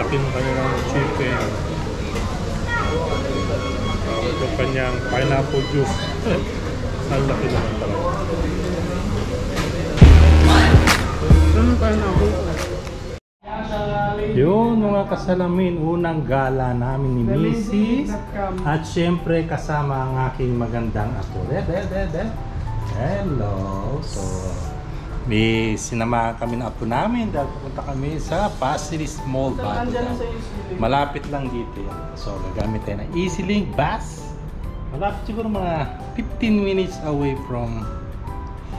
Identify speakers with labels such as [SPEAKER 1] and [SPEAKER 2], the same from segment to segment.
[SPEAKER 1] laki ng kanilang chicken. Yung kanyang pineapple juice. Ang laki naman talaga. Yun mga kasalamin, unang gala namin ni Mrs. At syempre kasama ang aking magandang apo. Hello. So, may sinamahan kami ng apo namin dahil pupunta kami sa Pasir Ris Mall. Malapit lang dito yan. So, gagamit tayo ng EasyLink bus. Malapit siguro mga 15 minutes away from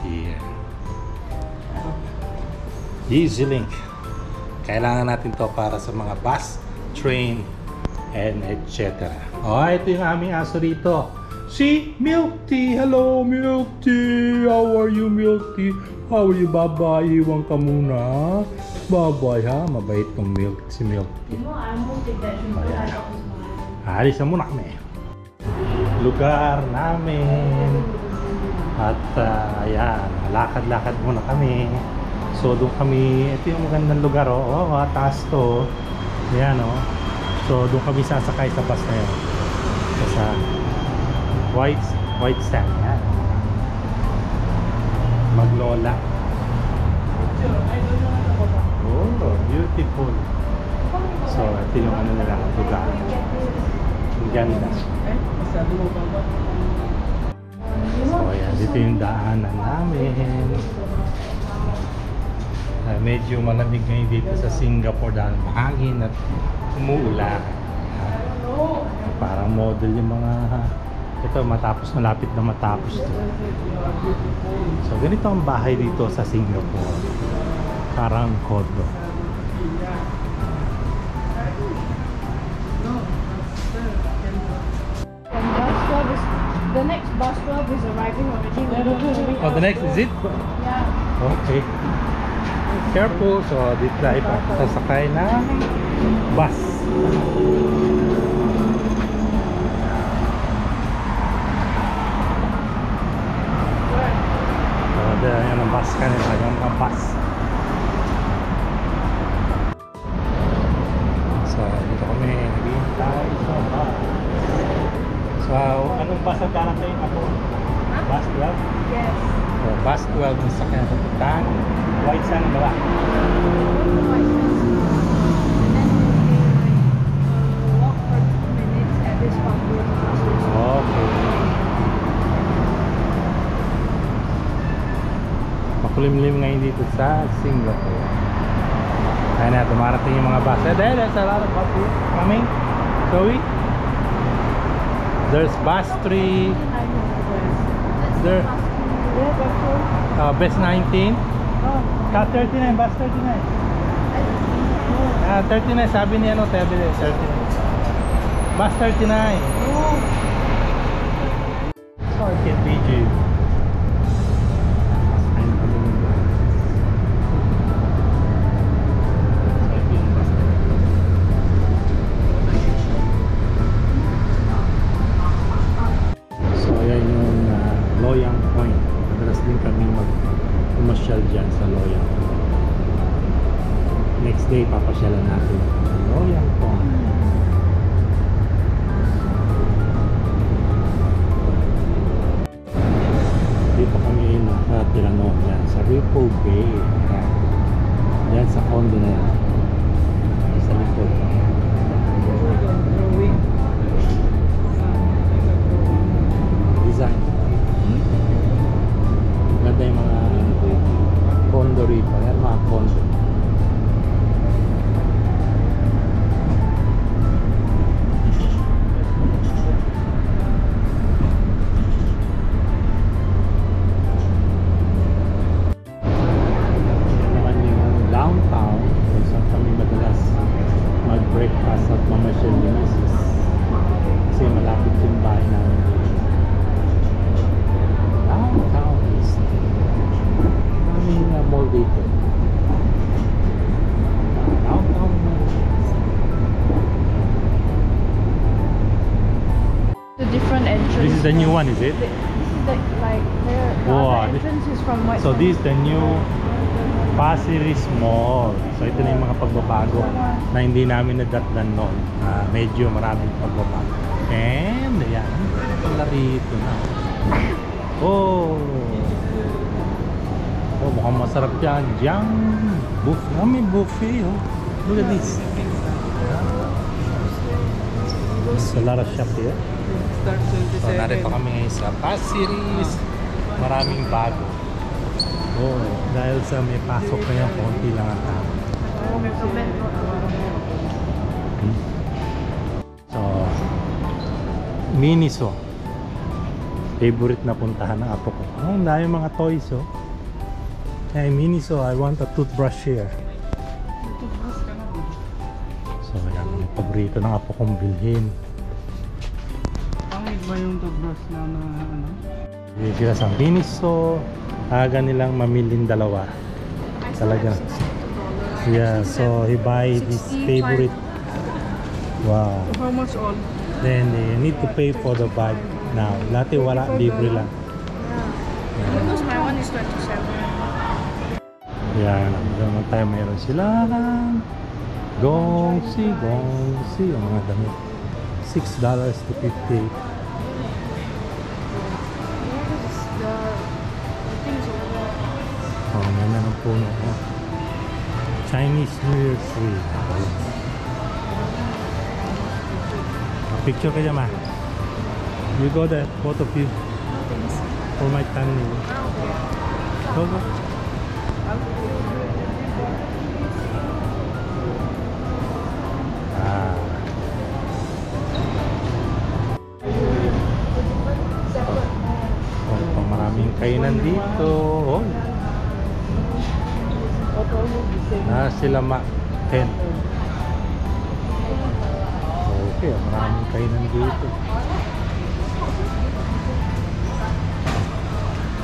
[SPEAKER 1] here. EasyLink. Kailangan natin to para sa mga bus, train, and etc. Oh, ito yung aming aso rito. Si Milk Tea. Hello, Milk Tea. How are you, Milk Tea? How are you, Baba? Iwan ka muna. Bye-bye, ha? Mabait tong si Milk Tea. Alis na muna kami. Lugar namin. At ayan, lakad-lakad muna kami. So doon kami, ito yung magandang lugar, taas to. Ayan, so doon kami sasakay sa bus na yun. Sa White Sand, yan. Maglola. Oh, beautiful. So ito yung ano nila, lugar. Ang ganda. So ayan, dito yung daanan namin. Medyo malamig ngayon dito sa Singapore dahil mahangin at umuulan. Parang model yung mga ito, malapit na matapos to. So ganito ang bahay dito sa Singapore, parang condo.
[SPEAKER 2] The next bus 12 is arriving already.
[SPEAKER 1] Oh, the next is it?
[SPEAKER 2] Yeah.
[SPEAKER 1] Okay. Careful. So dito tayo sasakay na bus. So yan ang bus kanila, yung mga bus. So dito kami naghihintay sa bus. So anong bus ang darating ako? Bus 12?
[SPEAKER 2] Yes.
[SPEAKER 1] So bus 12 ang sakyan sa Putang. White Sand ba?
[SPEAKER 2] Walk for 2 minutes at this public.
[SPEAKER 1] Okay. Makulimlim ngayon dito sa Singapore. Kaya na, dumarating yung mga bus. There's a lot of buses coming. Zoe? There's bus 3. There. Bus 19. Car 39, bus 39. 39, sabi ni ano, 39. Bus 39. So I can beat you. So ayan yung Loyang Point. Madalas din kami pumasyal dyan sa Loyang. Next day papasyalan natin Loyang Point. Dito kami nakatira yan sa Ripple Bay. Yan sa condo na yan sa likod. Design ganda yung mga condo rito. Yan mga condo. Yan naman yung downtown kung saan kami madalas mag-breakfast at mamasyal ni Mrs. Kasi malapit yung bahay namin. Downtown East. Maraming mall dito. Downtown East.
[SPEAKER 2] The different entrance.
[SPEAKER 1] This is the new one, is it?
[SPEAKER 2] This is the, like, the
[SPEAKER 1] Wow,
[SPEAKER 2] other entrance is from White
[SPEAKER 1] So
[SPEAKER 2] Sand.
[SPEAKER 1] this is the new Pasir Ris Mall. So ito na yung mga pagbabago na hindi namin nadatnan noon. Medyo maraming pagbabago. And ayan, pala rito na. Oh, mukhang masarap yan. Diyan, buffet. May buffet, oh. Look at this. There's a lot of shop here. So narito kami ngayon sa Pasir Ris. Maraming bago. Oh, dahil sa may pasok na yan, konti lang ang tao. So, Miniso. Favorite na puntahan ng apo ko. Oh, ang dami mga toys, oh. Hey, Miniso, I want a toothbrush here. So, yan. Yung paborito ng apo kong bilhin.
[SPEAKER 3] Pangit ba yung toothbrush na ano?
[SPEAKER 1] Bibira sa Miniso. Aga nilang mamilin dalawa. Talaga. Yeah, so he buy his favorite. Wow.
[SPEAKER 3] How much all?
[SPEAKER 1] Then you need to pay for the bag now. Dati wala, libre lang.
[SPEAKER 2] Because my one is 27.
[SPEAKER 1] Yan, naman tayo mayroon sila. Gongsi. Yung mga damit. $6 to 58. Oh, ganda ng puno. Oh. Chinese New Year tree. Picture ka dyan, ma. You go there, both of you. For my thumbnail. Go. Oh, maraming kainan dito. Oh. Sila Ma-10. Okay, maraming kainan dito.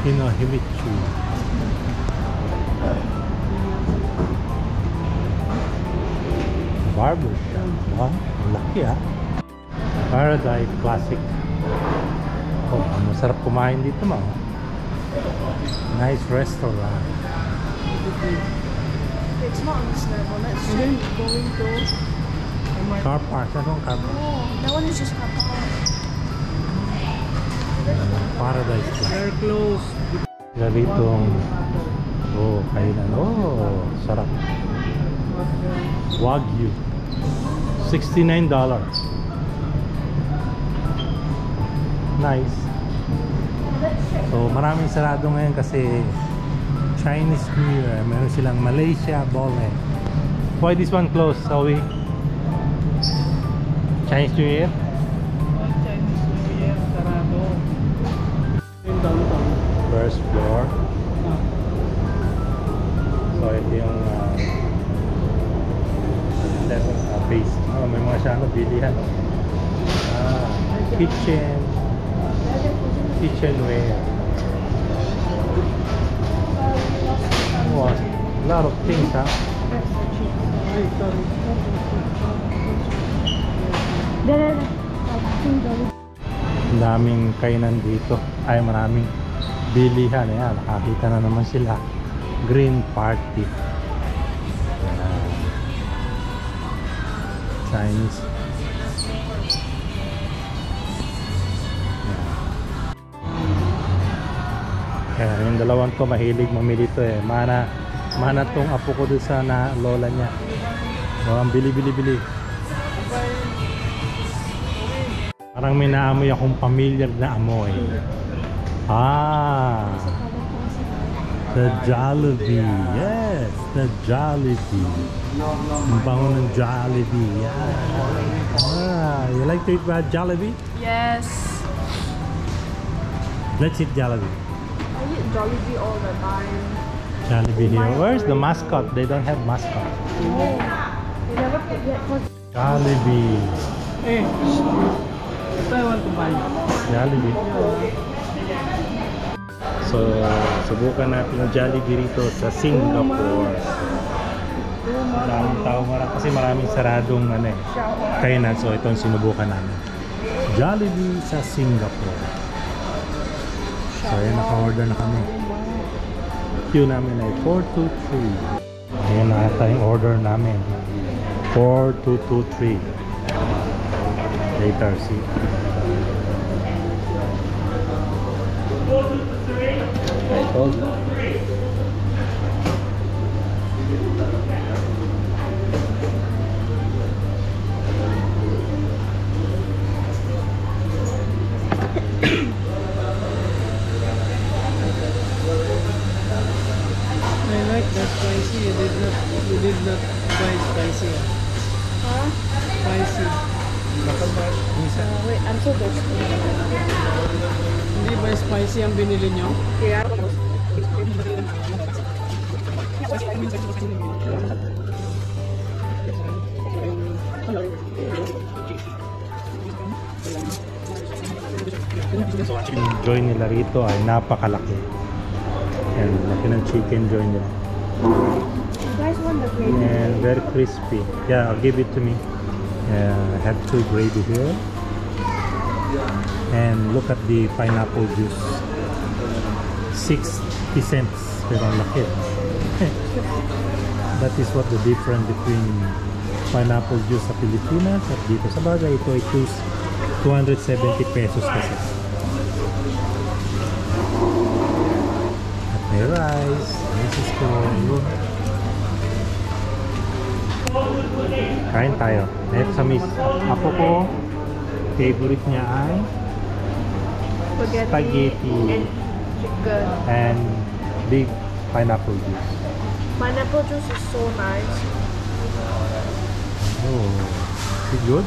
[SPEAKER 1] Kinohimitsu. Barbershop. Wow, laki ah. Paradise Classic. Oh, masarap kumain dito, ma. Nice restaurant.
[SPEAKER 2] It's not on this level. Let's
[SPEAKER 3] Then
[SPEAKER 2] check.
[SPEAKER 3] going to
[SPEAKER 1] Car park. Anong car park?
[SPEAKER 2] Oh, that one is just car park.
[SPEAKER 1] Paradise Classic.
[SPEAKER 3] they're closed.
[SPEAKER 1] Sila ditong kainan. Oh, sarap. Wagyu. $69. Nice. So, maraming sarado ngayon kasi Chinese New Year. Meron silang Malaysia Bole. Why this one closed, Zoe? Chinese New Year?
[SPEAKER 3] Chinese New Year, sarado. Yung downtown.
[SPEAKER 1] First floor. So, ito yung level base. Oh, may mga siya bilihan. Kitchenware. Oh, a lot of things, ha?
[SPEAKER 3] Ay, sorry.
[SPEAKER 1] Ang daming kainan dito. Ay, maraming bilihan. Ayan, nakakita na naman sila. Green Party. Ayan. Chinese. Ayan. Ayan, yung dalawang to mahilig mamili to eh. Mana tong apo ko doon sa lola niya. Oh, ang bili. Parang may naamoy akong familiar na amoy. The Jollibee. Yes, the Jollibee. Ang bango ng Jollibee. Yeah. You like to eat Jollibee?
[SPEAKER 2] Yes.
[SPEAKER 1] Let's eat Jollibee.
[SPEAKER 2] I eat Jollibee all the time.
[SPEAKER 1] Jollibee here. Where's the mascot? They don't have mascot.
[SPEAKER 2] No. They never forget for
[SPEAKER 3] Eh,
[SPEAKER 1] Jollibee.
[SPEAKER 3] ito I want to buy.
[SPEAKER 1] Jollibee. So, subukan natin yung Jollibee rito sa Singapore. Maraming tao, kasi maraming saradong kainan. So, ito ang sinubukan namin. Jollibee sa Singapore. So, ayan, naka-order na kami. queue namin ay 4223. Ayan na ata yung order namin. 4223. Later, see. I told you.
[SPEAKER 3] I like the spicy. You did not buy spicy.
[SPEAKER 2] Huh?
[SPEAKER 3] Spicy.
[SPEAKER 2] Wait, I'm so thirsty.
[SPEAKER 3] Hindi ba spicy ang binili nyo?
[SPEAKER 2] Yeah.
[SPEAKER 1] Yung joy nila rito ay napakalaki. Ayan, laki ng chicken joy nila.
[SPEAKER 2] You guys want the gravy?
[SPEAKER 1] And very crispy. Yeah, I'll give it to me. I have 2 gravy here. And look at the pineapple juice. 60 cents. Pero ang laki. That is what the difference between pineapple juice sa Pilipinas at dito sa bagay. Ito ay 270 pesos kasi. At may rice. This is cool. Kain tayo. Next sa miss. Apo ko, favorite niya ay spaghetti
[SPEAKER 2] and chicken.
[SPEAKER 1] and big pineapple juice.
[SPEAKER 2] Pineapple juice is so nice.
[SPEAKER 1] Oh, is it good?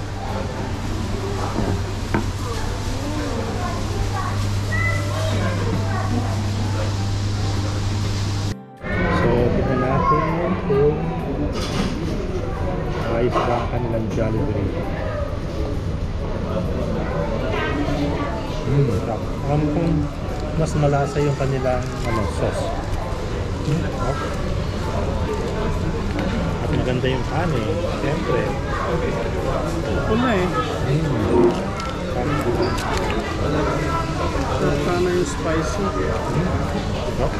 [SPEAKER 1] So, tignan natin kung ayos ba ang kanilang Jollibee. Sarap. Alam kong mas malasa yung kanilang sauce. Oh. At maganda yung kanin, siyempre.
[SPEAKER 3] Pula eh.
[SPEAKER 1] Sarap.
[SPEAKER 3] Sana yung spicy.
[SPEAKER 1] Oh.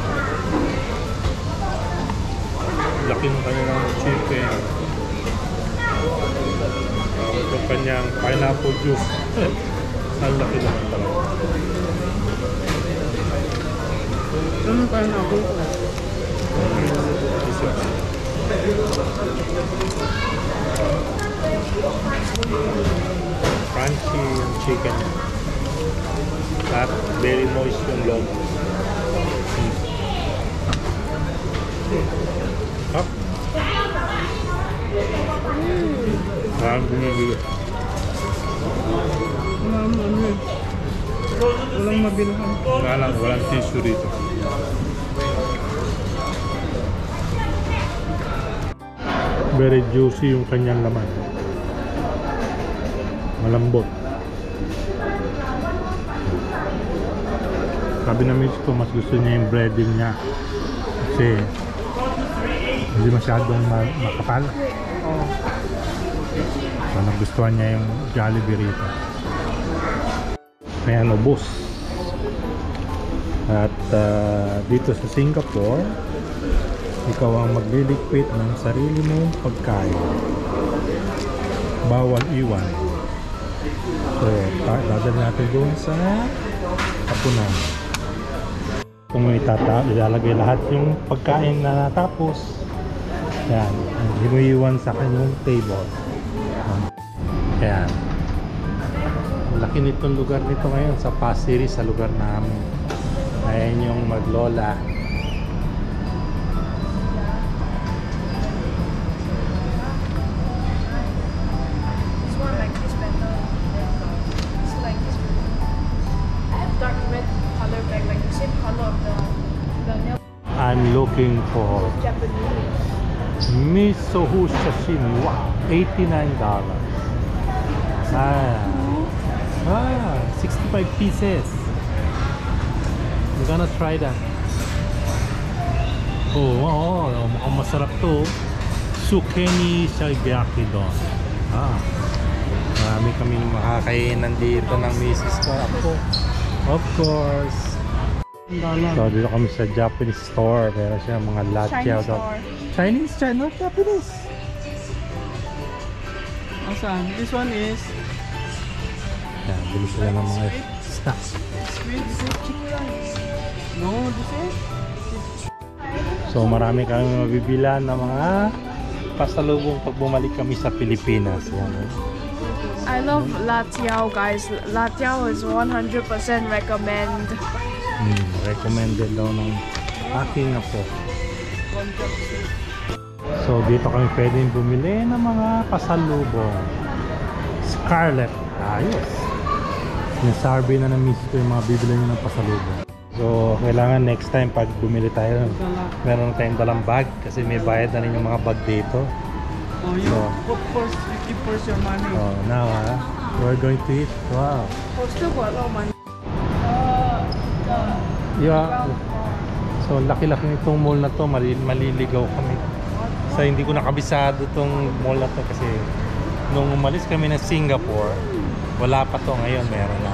[SPEAKER 1] Laki ng kanilang chicken. Yung kanyang pineapple juice. Ang laki naman talaga.
[SPEAKER 3] Ano pineapple?
[SPEAKER 1] Crunchy yung chicken. At very moist yung loob. Up. Parang bumibili.
[SPEAKER 3] Ano eh. Walang mabilhan.
[SPEAKER 1] Walang tissue dito. Very juicy yung kanyang laman. Malambot. Sabi na miss ko, mas gusto niya yung breading niya. Kasi hindi masyadong makapal. So nagustuhan niya yung Jollibee rito. Kaya ubos. At dito sa Singapore, ikaw ang magliliquid ng sarili mong pagkain. Bawal iwan. So, dadal natin doon sa hapunan. Kung may ilalagay lahat yung pagkain na natapos, yan, hinuiwan sa kanyang table. Yan. Laki nitong lugar nito ngayon sa Pasir Ris, sa lugar namin. Ayan yung Maglola.
[SPEAKER 2] This one like this better. It's like this better. I have dark red color bag, like the same color of the nail.
[SPEAKER 1] I'm looking for
[SPEAKER 2] Japanese.
[SPEAKER 1] Misohu sashimi. Wow, $89. 65 pieces. I'm gonna try that. Mukhang masarap to. Sukeni Saibaki don. Marami kaming makakainan dito ng misis ko. Of course.
[SPEAKER 3] $1.
[SPEAKER 1] So dito kami sa Japanese store. Meron siya mga latte.
[SPEAKER 2] Chinese store.
[SPEAKER 1] Chinese, not Japanese.
[SPEAKER 3] Asan? This one is
[SPEAKER 1] Yan, bili sila ng mga snacks.
[SPEAKER 3] sweet. No, this is
[SPEAKER 1] So marami kami mabibilan ng mga pasalubong pag bumalik kami sa Pilipinas. Yan, eh.
[SPEAKER 2] I love Latiao, guys. Latiao is 100% recommend.
[SPEAKER 1] Recommended daw ng aking apo. So dito kami pwedeng bumili ng mga pasalubong. Scarlett. Ayos. Sinasabi na ng miss ko yung mga bibili nyo ng pasalubong. So kailangan next time pag bumili tayo, meron tayong dalang bag kasi may bayad na rin yung mga bag dito.
[SPEAKER 3] Oh, you put first, you keep first your money.
[SPEAKER 1] Oh, now we're going to eat. Wow.
[SPEAKER 2] Oh, still got a lot of money.
[SPEAKER 1] Yeah. So laki-laki itong mall na to, maliligaw kami. So hindi ko nakabisado itong mall na to kasi nung umalis kami ng Singapore, wala pa to, ngayon meron na.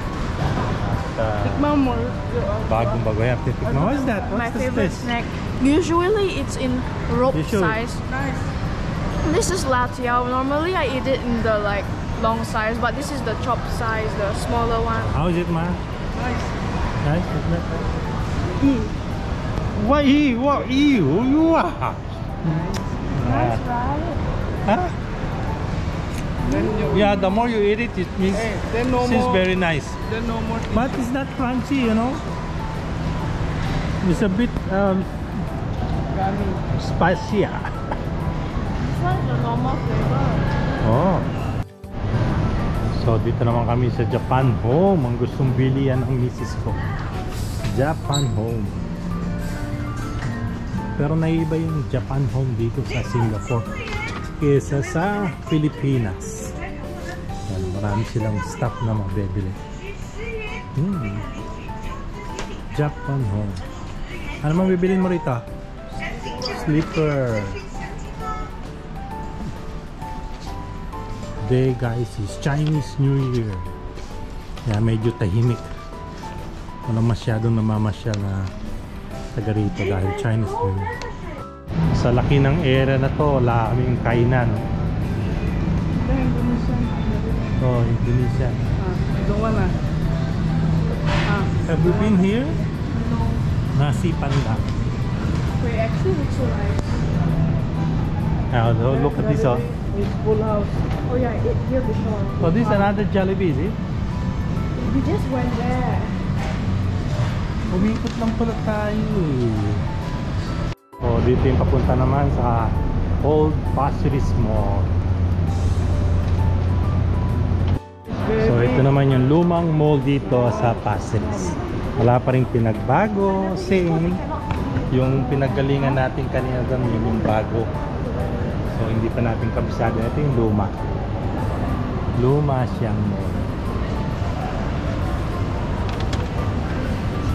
[SPEAKER 1] At
[SPEAKER 2] Mom,
[SPEAKER 1] bagong bago yan. What is that?
[SPEAKER 2] my
[SPEAKER 1] What's
[SPEAKER 2] favorite
[SPEAKER 1] this?
[SPEAKER 2] snack. Usually it's in rope
[SPEAKER 1] You should.
[SPEAKER 2] size. This is Latiao. Normally I eat it in the like long size, but this is the chop size, the smaller one.
[SPEAKER 1] How is it, ma?
[SPEAKER 3] Nice.
[SPEAKER 1] Nice, isn't it? What? What? You are?
[SPEAKER 2] Nice, right?
[SPEAKER 1] Huh?
[SPEAKER 3] Then you,
[SPEAKER 1] Yeah, the more you eat it, it means
[SPEAKER 3] hey, then no
[SPEAKER 1] it's
[SPEAKER 3] more.
[SPEAKER 1] very nice.
[SPEAKER 3] Then no more.
[SPEAKER 1] But it's not crunchy, you know. It's a bit
[SPEAKER 3] Gummy.
[SPEAKER 1] spicy.
[SPEAKER 2] This one is the normal flavor.
[SPEAKER 1] Oh. So dito naman kami sa Japan Home. Ang gustong bilihan ng misis ko. Japan Home. Pero naiiba yung Japan Home dito sa Singapore kesa sa Pilipinas. Yan, marami silang stock na mabibili. Japan Home. Ano mang bibilin mo rito? Slipper. Today guys is Chinese New Year. Kaya medyo tahimik. Walang masyadong namamasyal na taga rito dahil Chinese New Year. Sa laki ng area na to, wala kaming kainan.
[SPEAKER 3] Then Indonesian.
[SPEAKER 1] Oh, Indonesia.
[SPEAKER 3] Don't wanna.
[SPEAKER 1] Have you been here?
[SPEAKER 2] No.
[SPEAKER 1] Nasi Panda.
[SPEAKER 2] Wait, actually looks so nice.
[SPEAKER 1] Now, look at this one.
[SPEAKER 3] It's full house.
[SPEAKER 2] Oh yeah, I ate here before.
[SPEAKER 1] Oh, this is another Jollibee, is it?
[SPEAKER 2] We just went there.
[SPEAKER 1] Umikot lang pala tayo eh. Oh, dito yung papunta naman sa Old Pasir Ris Mall. So ito naman yung lumang mall dito sa Pasir Ris. Wala pa rin pinagbago, same. Yung pinagalingan natin kanina doon, yung bago. So hindi pa natin kabisado. Ito yung luma. Luma siyang mall.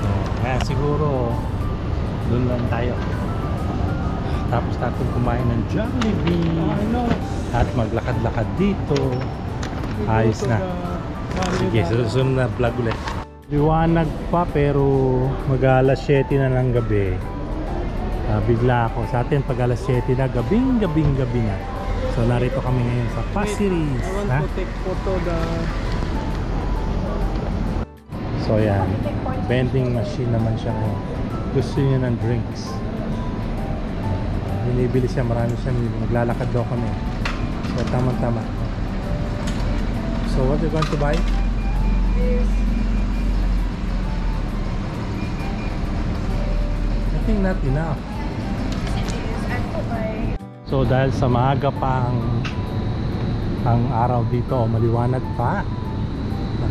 [SPEAKER 1] So kaya siguro doon lang tayo. Tapos natin kumain ng Jollibee
[SPEAKER 3] I know.
[SPEAKER 1] at maglakad-lakad dito. Ayos na. Sige, susunod na vlog ulit. Liwanag pa pero mag-alas 7 na ng gabi. Bigla ako. Sa atin pag alas 7 na, gabi na. So narito kami ngayon sa Pasir Ris.
[SPEAKER 3] I want
[SPEAKER 1] Ha?
[SPEAKER 3] to take photo the.
[SPEAKER 1] So yan, vending machine naman siya ngayon. Gusto niya ng drinks. Binibili siya, marami siya. Maglalakad daw kami. So tama-tama. So what you going to buy? I think not enough. So dahil sa maaga pa ang araw dito, maliwanag pa.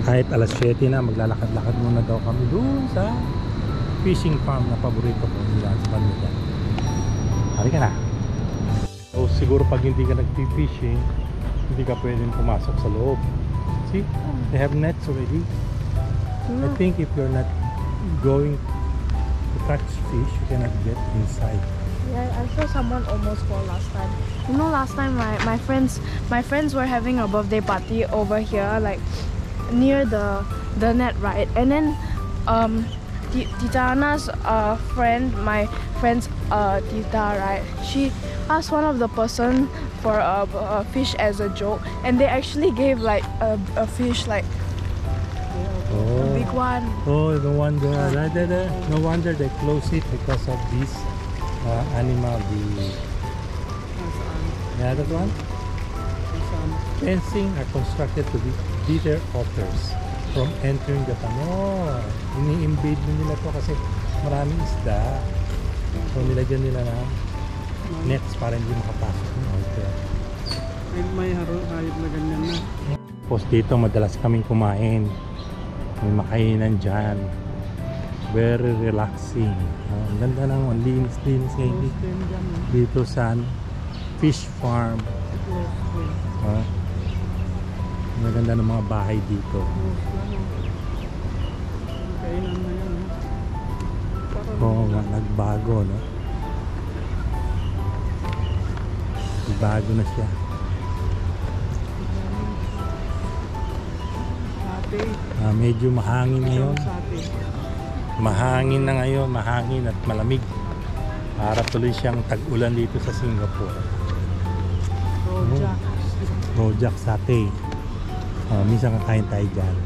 [SPEAKER 1] Kahit alas 7 na, maglalakad-lakad muna daw kami doon sa fishing farm na paborito ko nila sa pamilya. Halika na. So siguro pag hindi ka nag-fishing, hindi ka pwedeng pumasok sa loob. See, they have nets already. I think if you're not going to catch fish, you cannot get inside.
[SPEAKER 2] Yeah, I saw someone almost fall last time. You know, last time my friends were having a birthday party over here, like near the net, right? And then Tita Anna's friend, my friend's Tita, right? She asked one of the person for a fish as a joke, and they actually gave like a fish like a big one.
[SPEAKER 1] Oh, no wonder. No wonder they close it because of this animal. Yeah, that one. Fencing are constructed to deter otters from entering the pond. Oh, ini-invade nila to kasi maraming isda. So nilagyan nila ng nets para hindi makapasok ng otter.
[SPEAKER 3] May hayop na ganyan na.
[SPEAKER 1] Tapos dito madalas kaming kumain. May makainan dyan. Very relaxing. Ang ganda ng linis-linis ngayon dito sa fish farm. Ang ganda ng mga bahay dito.
[SPEAKER 3] Kainan na yan.
[SPEAKER 1] Oo nga, nagbago, no? Nagbago na siya. Medyo mahangin ngayon. Mahangin na ngayon, mahangin at malamig. Para tuloy siyang tag-ulan dito sa Singapore. Rojak satay. Minsan kakain tayo dyan.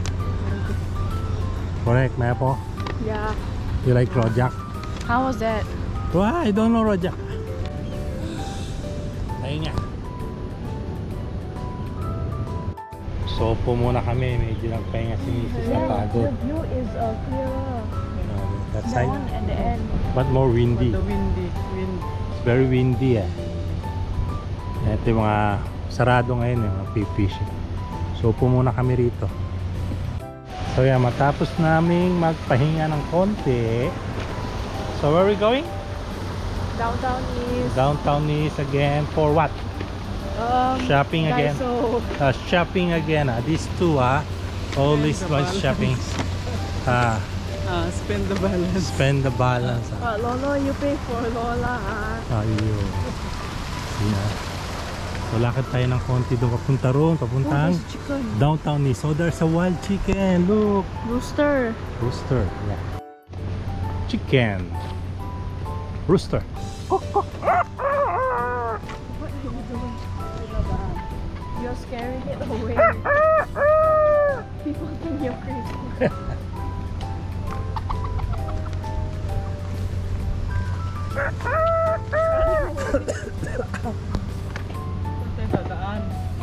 [SPEAKER 1] Correct, Maya po?
[SPEAKER 2] Yeah.
[SPEAKER 1] You like rojak?
[SPEAKER 2] How was that?
[SPEAKER 1] Well, I don't know rojak. Ayun nga. So po muna kami, medyo nagpahinga si Mrs. na pagod.
[SPEAKER 2] The view is clearer.
[SPEAKER 1] That
[SPEAKER 2] The
[SPEAKER 1] side,
[SPEAKER 2] one at the end.
[SPEAKER 1] but more windy.
[SPEAKER 3] The wind.
[SPEAKER 1] It's very windy eh. Ito yung mga sarado ngayon, yung mga fishing. So po muna kami rito. So yeah, matapos naming magpahinga ng konti. So where are we going?
[SPEAKER 2] Downtown is
[SPEAKER 1] Downtown is again for what? Shopping again.
[SPEAKER 2] Daiso.
[SPEAKER 1] Shopping again. These two always
[SPEAKER 3] Spend the
[SPEAKER 1] going
[SPEAKER 3] balance.
[SPEAKER 1] shopping.
[SPEAKER 3] Spend the balance.
[SPEAKER 1] Spend the balance.
[SPEAKER 2] Lolo, you pay for Lola.
[SPEAKER 1] Ayun. Yeah. So lakad tayo ng konti doon papunta roon, papuntang
[SPEAKER 2] There's chicken.
[SPEAKER 1] downtown ni. So there's a wild chicken. Look.
[SPEAKER 2] Rooster.
[SPEAKER 1] Rooster. Yeah. Chicken. Rooster.
[SPEAKER 2] What are you doing? You're scaring it away. People think you're crazy.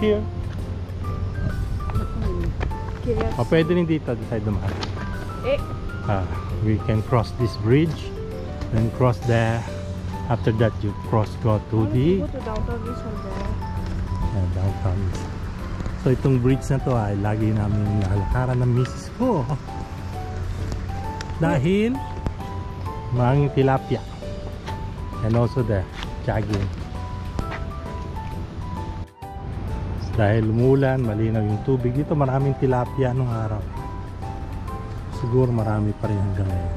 [SPEAKER 1] Here.
[SPEAKER 2] Yes.
[SPEAKER 1] Pwede rin dito tayo dumaan. We can cross this bridge, then cross there. After that, you go to the
[SPEAKER 2] Go to downtown is from there.
[SPEAKER 1] downtown. So itong bridge na to ay lagi namin nakalakaran ng misis ko. Dahil maraming tilapia. And also the jogging. Dahil umulan, malinaw yung tubig. Dito maraming tilapia nung araw. Siguro marami pa rin hanggang ngayon.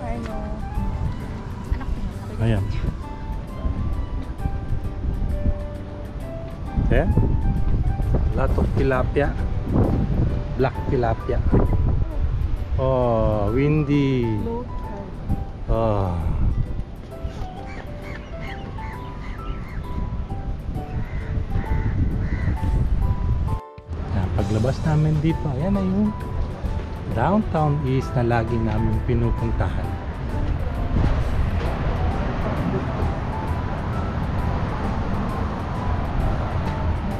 [SPEAKER 2] I know.
[SPEAKER 1] Ayan. Okay? Lot of tilapia. Black tilapia. Oh, windy.
[SPEAKER 2] Low tide.
[SPEAKER 1] Oh. Yan, paglabas namin dito, ayan na yung Downtown East na lagi namin pinupuntahan.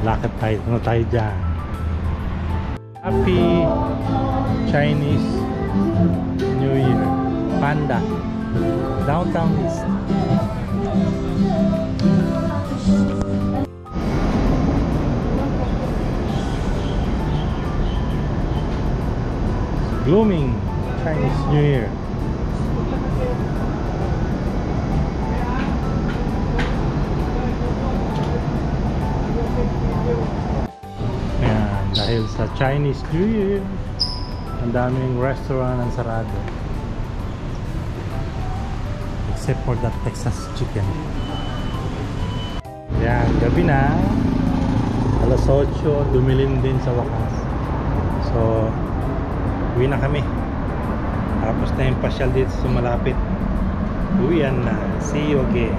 [SPEAKER 1] Lakad tayo, ano tayo dyan? Happy Chinese New Year. Panda. Downtown East. Blooming Chinese New Year. Ayan, dahil sa Chinese New Year, ang daming restaurant ang sarado. Except for that Texas chicken. Ayan, gabi na. Alas 8, dumilim din sa wakas. So, uwi na kami. Tapos na yung pasyal dito sa malapit. Uwian na. See you again.